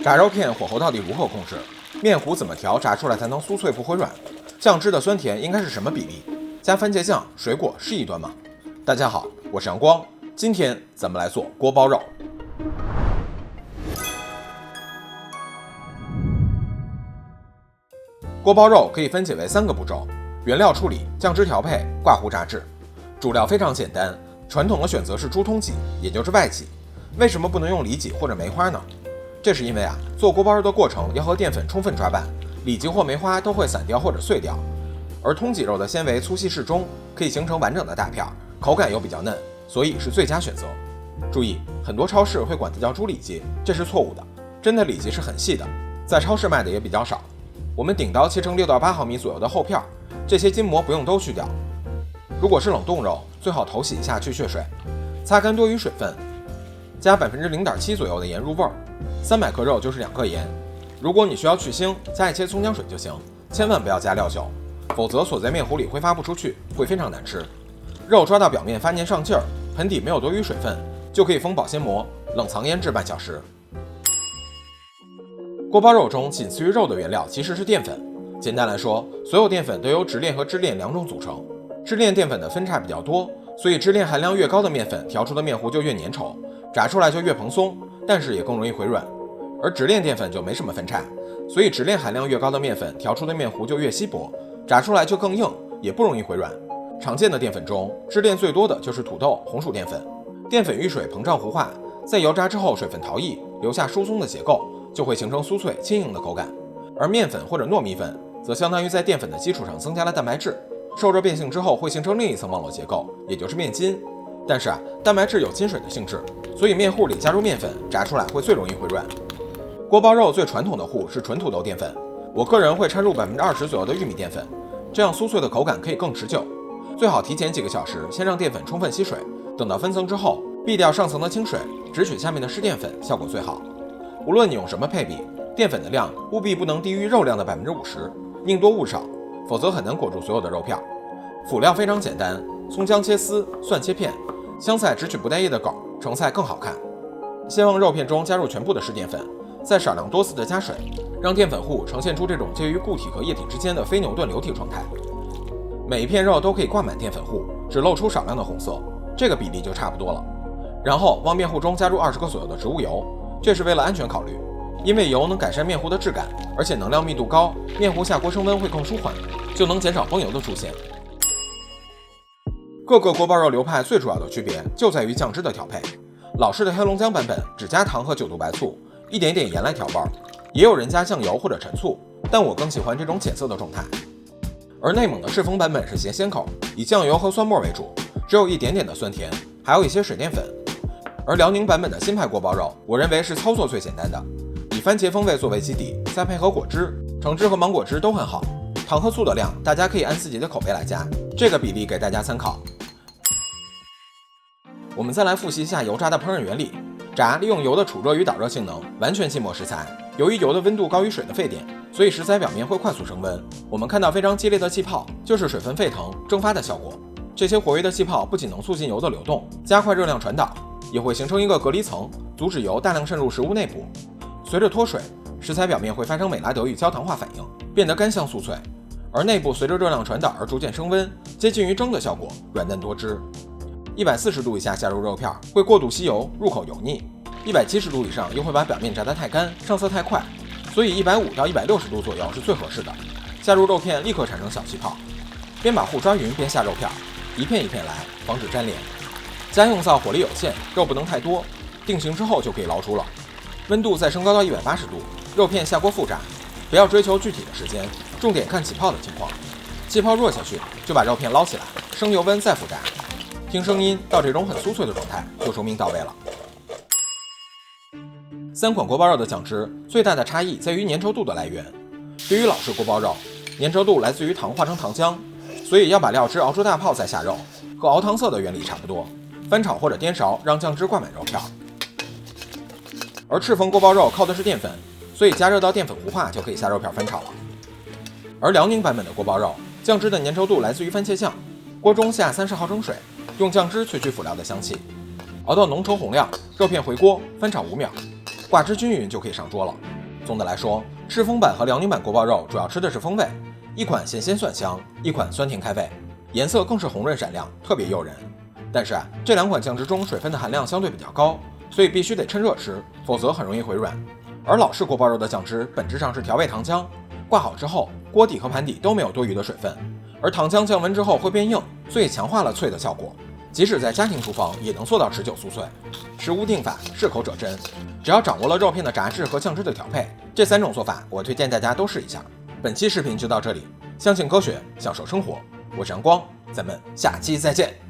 炸肉片火候到底如何控制？面糊怎么调炸出来才能酥脆不回软？酱汁的酸甜应该是什么比例？加番茄酱、水果是一顿吗？大家好，我是阳光，今天咱们来做锅包肉。锅包肉可以分解为3个步骤：原料处理、酱汁调配、挂糊炸制。主料非常简单，传统的选择是猪通脊，也就是外脊。为什么不能用里脊或者梅花呢？这是因为做锅包肉的过程要和淀粉充分抓拌，里脊或梅花都会散掉或者碎掉。而通脊肉的纤维粗细适中，可以形成完整的大片，口感又比较嫩，所以是最佳选择。注意，很多超市会管它叫猪里脊，这是错误的。真的里脊是很细的，在超市卖的也比较少。我们顶刀切成6到8毫米左右的厚片，这些筋膜不用都去掉。如果是冷冻肉，最好头洗一下去血水，擦干多余水分，加0.7%左右的盐入味儿。300克肉就是2克盐。如果你需要去腥，加一些葱姜水就行，千万不要加料酒，否则锁在面糊里挥发不出去，会非常难吃。肉抓到表面发黏上劲儿，盆底没有多余水分，就可以封保鲜膜，冷藏腌制半小时。锅包肉中仅次于肉的原料其实是淀粉。简单来说，所有淀粉都由直链和支链2种组成。支链淀粉的分叉比较多，所以支链含量越高的面粉调出的面糊就越粘稠，炸出来就越蓬松，但是也更容易回软。而直链淀粉就没什么分叉，所以直链含量越高的面粉调出的面糊就越稀薄，炸出来就更硬，也不容易回软。常见的淀粉中，支链最多的就是土豆、红薯淀粉。淀粉遇水膨胀糊化，在油炸之后水分逃逸，留下疏松的结构，就会形成酥脆轻盈的口感。而面粉或者糯米粉则相当于在淀粉的基础上增加了蛋白质，受热变性之后会形成另一层网络结构，也就是面筋。但是蛋白质有亲水的性质，所以面糊里加入面粉，炸出来会最容易回软。锅包肉最传统的糊是纯土豆淀粉，我个人会掺入20%左右的玉米淀粉，这样酥脆的口感可以更持久。最好提前几个小时，先让淀粉充分吸水，等到分层之后，避掉上层的清水，只取下面的湿淀粉，效果最好。无论你用什么配比，淀粉的量务必不能低于肉量的50%，宁多勿少，否则很难裹住所有的肉片。辅料非常简单，葱姜切丝，蒜切片，香菜只取不带叶的梗，成菜更好看。先往肉片中加入全部的湿淀粉，再少量多次的加水，让淀粉糊呈现出这种介于固体和液体之间的非牛顿流体状态。每一片肉都可以挂满淀粉糊，只露出少量的红色，这个比例就差不多了。然后往面糊中加入20克左右的植物油，这是为了安全考虑，因为油能改善面糊的质感，而且能量密度高，面糊下锅升温会更舒缓，就能减少崩油的出现。各个锅包肉流派最主要的区别就在于酱汁的调配。老式的黑龙江版本只加糖和9度白醋，一点点盐来调味，也有人加酱油或者陈醋，但我更喜欢这种浅色的状态。而内蒙的赤峰版本是咸鲜口，以酱油和酸末为主，只有一点点的酸甜，还有一些水淀粉。而辽宁版本的新派锅包肉，我认为是操作最简单的，以番茄风味作为基底，再配合果汁，橙汁和芒果汁都很好。糖和醋的量大家可以按自己的口味来加，这个比例给大家参考。我们再来复习一下油炸的烹饪原理。炸利用油的储热与导热性能，完全浸没食材。由于油的温度高于水的沸点，所以食材表面会快速升温。我们看到非常激烈的气泡，就是水分沸腾蒸发的效果。这些活跃的气泡不仅能促进油的流动，加快热量传导，也会形成一个隔离层，阻止油大量渗入食物内部。随着脱水，食材表面会发生美拉德与焦糖化反应，变得干香酥脆，而内部随着热量传导而逐渐升温，接近于蒸的效果，软嫩多汁。140度以下下入肉片会过度吸油，入口油腻；170度以上又会把表面炸得太干，上色太快，所以150到160度左右是最合适的。下入肉片立刻产生小气泡，边把糊抓匀边下肉片，一片一片来，防止粘连。家用灶火力有限，肉不能太多，定型之后就可以捞出了。温度再升高到180度，肉片下锅复炸，不要追求具体的时间，重点看起泡的情况。气泡弱下去就把肉片捞起来，升油温再复炸。听声音到这种很酥脆的状态，就说明到位了。3款锅包肉的酱汁最大的差异在于粘稠度的来源。对于老式锅包肉，粘稠度来自于糖化成糖浆，所以要把料汁熬出大泡再下肉，和熬糖色的原理差不多。翻炒或者颠勺，让酱汁灌满肉片。而赤峰锅包肉靠的是淀粉，所以加热到淀粉糊化就可以下肉片翻炒了。而辽宁版本的锅包肉，酱汁的粘稠度来自于番茄酱，锅中下30毫升水，用酱汁萃取辅料的香气，熬到浓稠红亮，肉片回锅翻炒5秒，挂汁均匀就可以上桌了。总的来说，赤峰版和辽宁版锅包肉主要吃的是风味，一款咸鲜蒜香，一款酸甜开胃，颜色更是红润闪亮，特别诱人。但是这两款酱汁中水分的含量相对比较高，所以必须得趁热吃，否则很容易回软。而老式锅包肉的酱汁本质上是调味糖浆，挂好之后，锅底和盘底都没有多余的水分，而糖浆降温之后会变硬，所以强化了脆的效果。即使在家庭厨房也能做到持久酥脆。食无定法，适口者真。只要掌握了肉片的炸制和酱汁的调配，这3种做法我推荐大家都试一下。本期视频就到这里，相信科学，享受生活。我是阳光，咱们下期再见。